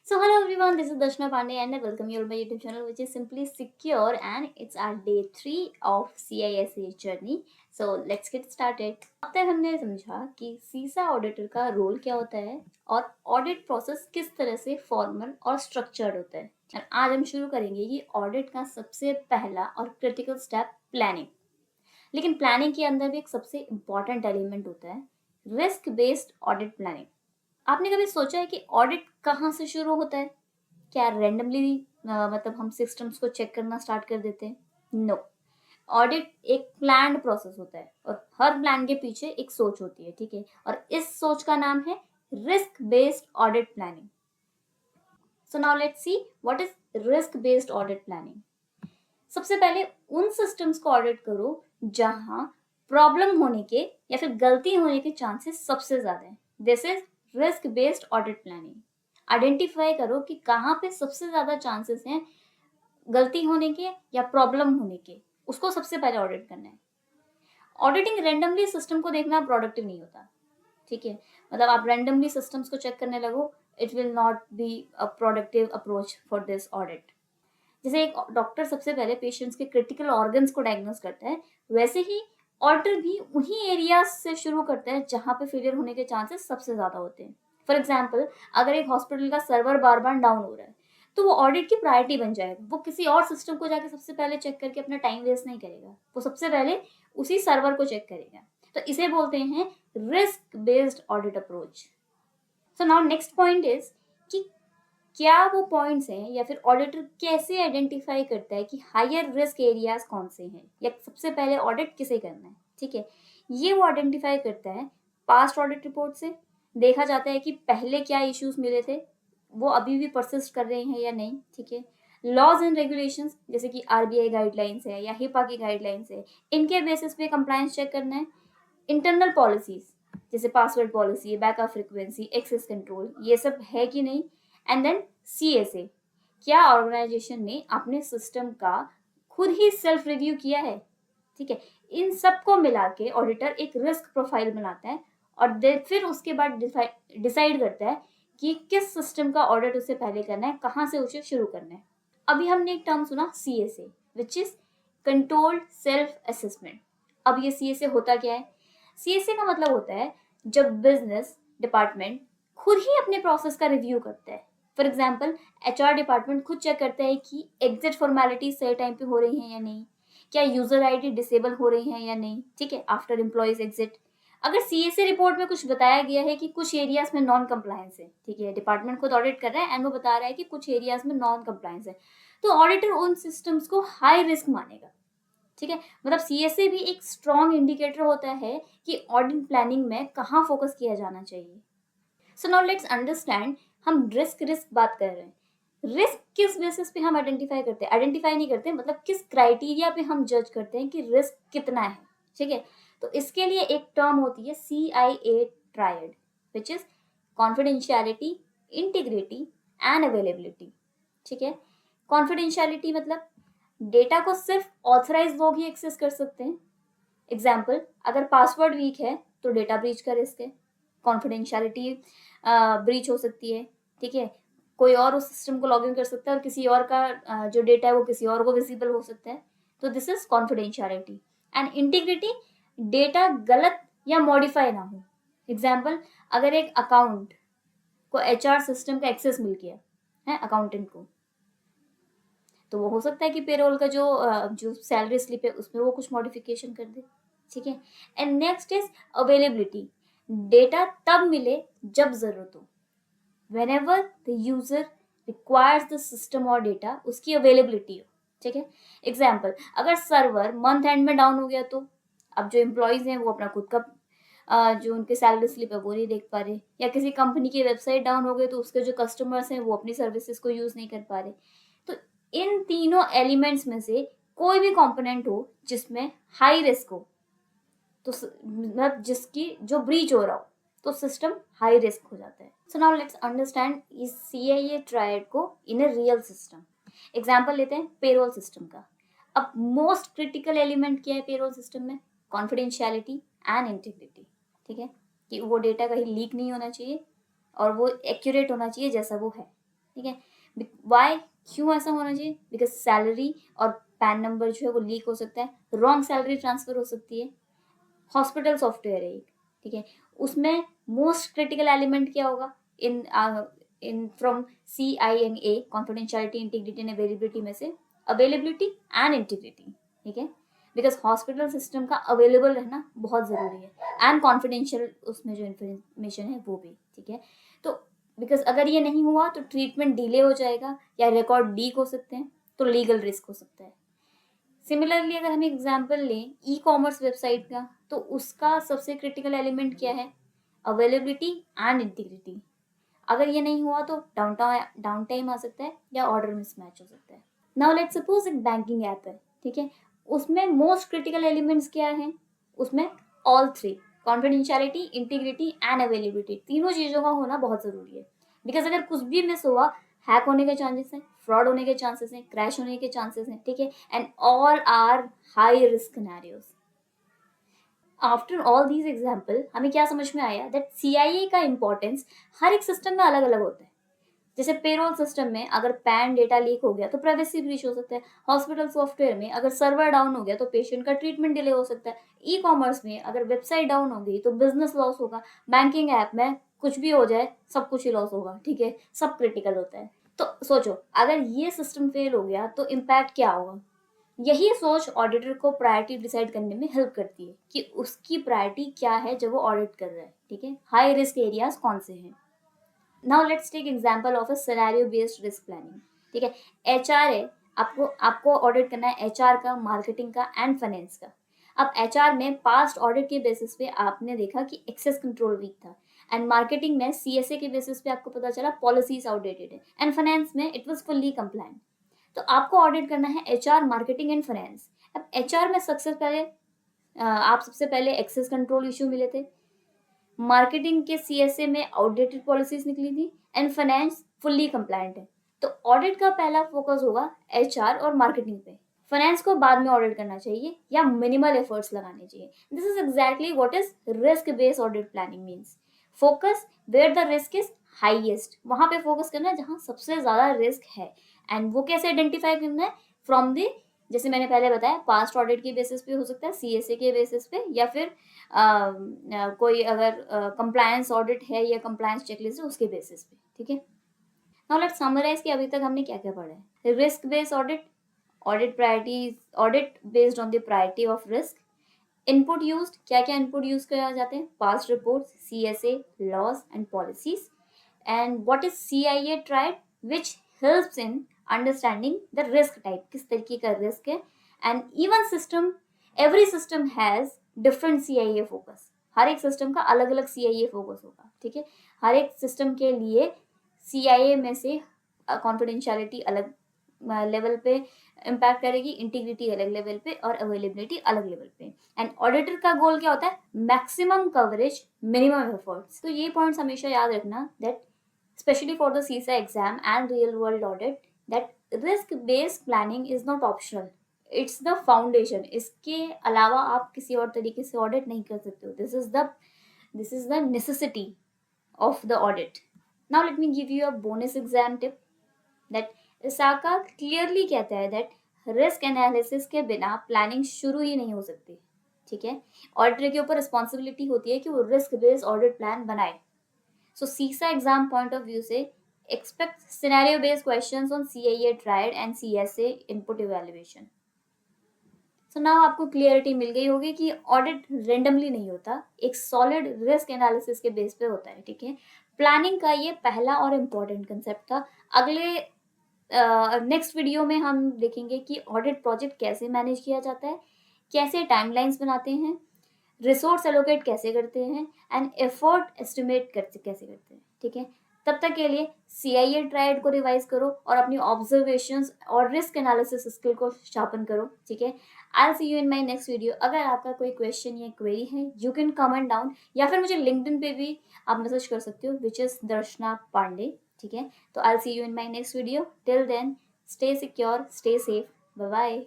So hello everyone, this is Darshna Pandey and I welcome you all my YouTube channel which is Simply Secure and it's our day 3 of CISA journey. So let's get started. अब तक हमने समझा कि सीसा auditor का role क्या होता है और ऑडिट प्रोसेस किस तरह से फॉर्मल और स्ट्रक्चर्ड होता है। और आज हम शुरू करेंगे कि ऑडिट का सबसे पहला और क्रिटिकल स्टेप प्लानिंग। लेकिन प्लानिंग के अंदर भी एक सबसे इम्पॉर्टेंट एलिमेंट होता है रिस्क बेस्ड ऑडिट प्लानिंग। आपने कभी सोचा है कि ऑडिट कहाँ से शुरू होता है? क्या रैंडमली मतलब हम सिस्टम्स को चेक करना स्टार्ट कर देते हैं? नो। ऑडिट एक प्लान्ड प्रोसेस होता है और हर प्लान के पीछे एक सोच होती है, ठीक है? और इस सोच का नाम है risk based audit planning. So now let's see what is risk based audit planning. सबसे पहले उन सिस्टम्स को ऑडिट करो जहां प्रॉब्लम होने के या फिर गलती होने के चांसेस सबसे ज्यादा हैं। This is risk based audit planning. Identify करो कि कहाँ पे सबसे ज्यादा चांसेस हैं गलती होने के या प्रॉब्लम होने के, उसको सबसे पहले ऑडिट करना है। ऑडिटिंग रैंडमली सिस्टम को देखना प्रोडक्टिव नहीं होता, ठीक है? मतलब आप रैंडमली सिस्टम्स को चेक करने लगो, it will not be a productive approach for this audit. जैसे एक डॉक्टर सबसे पहले पेशेंट्स के क्रिटिकल ऑर्गन्स को डायग्नोस करता है, वैसे ही ऑडिटर भी उन्हीं एरियाज से शुरू करते हैं जहां पे फेलियर होने के चांसेस सबसे ज्यादा होते हैं। फॉर एग्जाम्पल, अगर एक हॉस्पिटल का सर्वर बार बार डाउन हो रहा है तो वो ऑडिट की प्रायोरिटी बन जाएगा। वो किसी और सिस्टम को जाके सबसे पहले चेक करके अपना टाइम वेस्ट नहीं करेगा, वो सबसे पहले उसी सर्वर को चेक करेगा। तो इसे बोलते हैं risk based audit approach. So now next point is कि क्या वो पॉइंट्स हैं या फिर ऑडिटर कैसे आइडेंटिफाई करता है कि हायर रिस्क एरियाज कौन से हैं या सबसे पहले ऑडिट किसे करना है, ठीक है? ये वो आइडेंटिफाई करता है पास्ट ऑडिट रिपोर्ट से। देखा जाता है कि पहले क्या इश्यूज मिले थे, वो अभी भी परसिस्ट कर रहे हैं या नहीं, ठीक है? लॉज एंड रेगुलेशंस जैसे कि आरबीआई गाइडलाइंस है या हिपा की गाइडलाइंस है, इनके बेसिस पे कंप्लायंस चेक करना है। इंटरनल पॉलिसीज जैसे password policy, backup frequency, access control, ये सब है कि नहीं। एंड देन CSA, क्या ऑर्गेनाइजेशन ने अपने सिस्टम का खुद ही सेल्फ रिव्यू किया है, ठीक है? इन सबको मिला के ऑडिटर एक रिस्क प्रोफाइल बनाता है और फिर उसके बाद डिसाइड करता है कि किस सिस्टम का ऑडिट उसे पहले करना है, कहाँ से उसे शुरू करना है। अभी हमने एक टर्म सुना CSA, which is controlled self assessment. अब ये CSA होता क्या है? CSA का मतलब होता है जब बिजनेस डिपार्टमेंट खुद ही अपने प्रोसेस का रिव्यू करता है। फॉर एग्जाम्पल, HR डिपार्टमेंट खुद चेक करता है कि एग्जिट फॉर्मेलिटी सही टाइम पे हो रही है या नहीं, क्या यूजर आईडी डिसेबल हो रही है या नहीं, ठीक है, आफ्टर एम्प्लॉयज एग्जिट। अगर CSA रिपोर्ट में कुछ बताया गया है कि कुछ एरियाज में नॉन कंप्लायंस है, ठीक है, डिपार्टमेंट खुद ऑडिट कर रहा है एंड वो बता रहा है कि कुछ एरियाज में नॉन कंप्लायंस है, तो ऑडिटर उन सिस्टम्स को हाई रिस्क मानेगा, ठीक है? मतलब CSA भी एक स्ट्रॉन्ग इंडिकेटर होता है कि ऑडिट प्लानिंग में कहाँ फोकस किया जाना चाहिए। सो नाउ लेट्स अंडरस्टैंड, हम रिस्क रिस्क बात कर रहे हैं। रिस्क किस बेसिस पे हम आइडेंटिफाई करते हैं? आइडेंटिफाई नहीं करते, मतलब किस क्राइटेरिया पे हम जज करते हैं कि रिस्क कितना है, ठीक है? तो इसके लिए एक टर्म होती है CIA triad, which is confidentiality, integrity and availability, ठीक है? कॉन्फिडेंशियलिटी मतलब डेटा को सिर्फ ऑथराइज लोग ही एक्सेस कर सकते हैं। एग्जाम्पल, अगर पासवर्ड वीक है तो डेटा ब्रीच का रिस्क है, कॉन्फिडेंशियलिटी ब्रीच हो सकती है, ठीक है? कोई और उस सिस्टम को लॉग इन कर सकता है और किसी और का जो डेटा है वो किसी और को विजिबल हो सकता है, तो this is confidentiality. And integrity, data गलत या मॉडिफाई ना हो। एग्जाम्पल, अगर एक अकाउंट को HR सिस्टम का एक्सेस मिल गया है अकाउंटेंट को, तो वो हो सकता है कि पेरोल का जो सैलरी स्लिप है उसमें वो कुछ मॉडिफिकेशन कर दे, ठीक है? And next is availability, data तब मिले जब जरूरत हो, when ever the user requires the system और डेटा, उसकी अवेलेबिलिटी हो, ठीक है? एग्जाम्पल, अगर सर्वर मंथ एंड में डाउन हो गया तो अब जो एम्प्लॉयज हैं वो अपना खुद का जो उनके सैलरी स्लिप है वो नहीं देख पा रहे, या किसी कंपनी की वेबसाइट डाउन हो गई तो उसके जो कस्टमर्स हैं वो अपनी सर्विसेज को यूज नहीं कर पा रहे। तो इन तीनों एलिमेंट्स में से कोई भी कंपोनेंट हो जिसमें हाई रिस्क हो, तो मतलब जिसकी जो ब्रीच हो रहा हो, तो सिस्टम हाई रिस्क हो जाता है। सो नाउ लेट्स अंडरस्टैंड इस CIA ट्रायड को इन अ रियल सिस्टम। एग्जांपल लेते हैं पेरोल सिस्टम का। अब मोस्ट क्रिटिकल एलिमेंट क्या है पेरोल सिस्टम में? कॉन्फिडेंशियलिटी एंड इंटीग्रिटी, ठीक है? कि वो डेटा कहीं लीक नहीं होना चाहिए और वो एक्यूरेट होना चाहिए जैसा वो है। ठीक है। वाई, क्यों ऐसा होना चाहिए? बिकॉज सैलरी और पैन नंबर जो है वो लीक हो सकता है, रॉन्ग सैलरी ट्रांसफर हो सकती है। हॉस्पिटल सॉफ्टवेयर है एक, ठीक है, उसमें मोस्ट क्रिटिकल एलिमेंट क्या होगा in from CIMA, confidentiality, integrity and availability में से अवेलेबिलिटी एंड इंटीग्रिटी, ठीक है, बिकॉज हॉस्पिटल सिस्टम का अवेलेबल रहना बहुत ज़रूरी है एंड कॉन्फिडेंशियल उसमें जो इन्फॉर्मेशन है वो भी, ठीक है। तो बिकॉज अगर ये नहीं हुआ तो ट्रीटमेंट डिले हो जाएगा या रिकॉर्ड लीक हो सकते हैं, तो लीगल रिस्क हो सकता है। सिमिलरली अगर हम एग्जाम्पल लें ई-कॉमर्स वेबसाइट का, तो उसका सबसे क्रिटिकल एलिमेंट क्या है? Availability and integrity. अगर ये नहीं हुआ तो डाउन टाइम आ सकता है या ऑर्डर मिसमैच हो सकता है। नाउ लेट्स सपोज एक बैंकिंग ऐप है, ठीक है, उसमें मोस्ट क्रिटिकल एलिमेंट्स क्या हैं? उसमें all three, confidentiality, integrity and availability, तीनों चीज़ों का होना बहुत ज़रूरी है। बिकॉज अगर कुछ भी मिस हुआ, हैक होने के चांसेस हैं, फ्रॉड होने के चांसेस हैं, क्रैश होने के चांसेस हैं, ठीक है, and all are high risk scenarios. After all these example हमें क्या समझ में आया? दैट CIA का इंपॉर्टेंस हर एक सिस्टम में अलग अलग होता है। जैसे पेरोल सिस्टम में अगर पैन डेटा लीक हो गया तो प्राइवेसी ब्रीच हो सकता है। हॉस्पिटल सॉफ्टवेयर में अगर सर्वर डाउन हो गया तो पेशेंट का ट्रीटमेंट डिले हो सकता है। ई-कॉमर्स में अगर वेबसाइट डाउन हो गई तो बिजनेस लॉस होगा। बैंकिंग ऐप में कुछ भी हो जाए, सब कुछ ही लॉस होगा, ठीक है, सब क्रिटिकल होता है। तो सोचो, अगर ये सिस्टम फेल हो गया तो इम्पैक्ट क्या होगा? यही सोच ऑडिटर को प्रायोरिटी डिसाइड करने में हेल्प करती है कि उसकी प्रायोरिटी क्या है जब वो ऑडिट कर रहा है, ठीक है, हाई रिस्क एरियाज कौन से हैं। Now let's take example of a scenario based risk planning, ठीक है। HR है, आपको आपको ऑडिट करना है HR का, मार्केटिंग का एंड फाइनेंस का। अब HR में पास्ट ऑडिट के बेसिस पे आपने देखा कि एक्सेस कंट्रोल वीक था, एंड मार्केटिंग में CSA के बेसिस पे आपको पता चला पॉलिसीज आउटडेटेड है, एंड फाइनेंस में इट वाज फुल्ली कंप्लायंट। तो आपको ऑडिट करना है HR, मार्केटिंग एंड फाइनेंस। अब HR में आप सबसे पहले एक्सेस कंट्रोल इशू मिले थे, मार्केटिंग के CSA में आउटडेटेड पॉलिसीज निकली थी, एंड फाइनेंस फुल्ली कंप्लायंट है। तो ऑडिट का पहला फोकस होगा HR और मार्केटिंग पे। फाइनेंस को बाद में ऑडिट करना चाहिए या मिनिमल एफर्ट्स लगाने चाहिए। This is exactly what is risk based audit planning means. Focus where the risk is highest, वहां पे फोकस करना है जहां सबसे ज्यादा रिस्क है। एंड वो कैसे आइडेंटिफाई करना है? फ्रॉम द, जैसे मैंने पहले बताया, पास्ट ऑडिट के बेसिस पे हो सकता है, CSA के बेसिस पे, या फिर कोई अगर कंप्लायंस ऑडिट है या कंप्लायंस चेकलिस्ट है उसके बेसिस पे, ठीक है। नाउ लेट्स समराइज कि अभी तक हमने क्या क्या पढ़ा है। Risk based audit, audit priorities, audit based on the priority of risk. Input used, क्या क्या इनपुट यूज किया जाते हैं? Past reports, CSA, laws and policies. And what is CIA triad, which helps in understanding the risk type, किस तरीके का risk है। And even system, every system has different CIA focus, हर एक सिस्टम का अलग अलग CIA फोकस होगा, ठीक है। हर एक सिस्टम के लिए CIA में से कॉन्फिडेंशियलिटी अलग लेवल पे इम्पैक्ट करेगी, इंटीग्रिटी अलग लेवल पे और अवेलेबिलिटी अलग लेवल पे। एंड ऑडिटर का गोल क्या होता है? Maximum coverage, minimum efforts. तो ये पॉइंट्स हमेशा याद रखना, that specially for the CISA exam and real world audit, that risk based planning is not optional, it's the foundation. इसके अलावा आप किसी और तरीके से ऑडिट नहीं कर सकते हो। This is the necessity of the audit. Now let me give you a bonus exam tip that ISACA clearly कहता है that risk analysis के बिना प्लानिंग शुरू ही नहीं हो सकती, ठीक है। ऑडिटर के ऊपर रिस्पॉन्सिबिलिटी होती है कि वो रिस्क बेस्ड ऑडिट प्लान बनाए। सो सीसा एग्जाम पॉइंट ऑफ व्यू से expect scenario based questions on CIA tried and CSA input evaluation. So now आपको क्लियरिटी मिल गई होगी कि ऑडिट रेंडमली नहीं होता, एक सॉलिड रिस्क एनालिसिस के बेस पे होता है, ठीक है। प्लानिंग का ये पहला और इम्पोर्टेंट कंसेप्ट था। अगले नेक्स्ट वीडियो में हम देखेंगे कि ऑडिट प्रोजेक्ट कैसे मैनेज किया जाता है, कैसे टाइमलाइंस बनाते हैं, रिसोर्स एलोकेट कैसे करते हैं, एंड एफर्ट एस्टिमेट कैसे करते हैं, ठीक है। तब तक के लिए CIA ट्राइड को रिवाइज करो और अपनी ऑब्जर्वेशंस और रिस्क एनालिसिस स्किल को शार्पन करो, ठीक है। I see you in my next video. अगर आपका कोई क्वेश्चन या क्वेरी है, यू कैन कमेंट डाउन, या फिर मुझे लिंक्डइन पे भी आप मैसेज कर सकते हो, विच इज दर्शना पांडे, ठीक है। तो I see you in my next video. Till then, stay secure, stay safe, bye bye.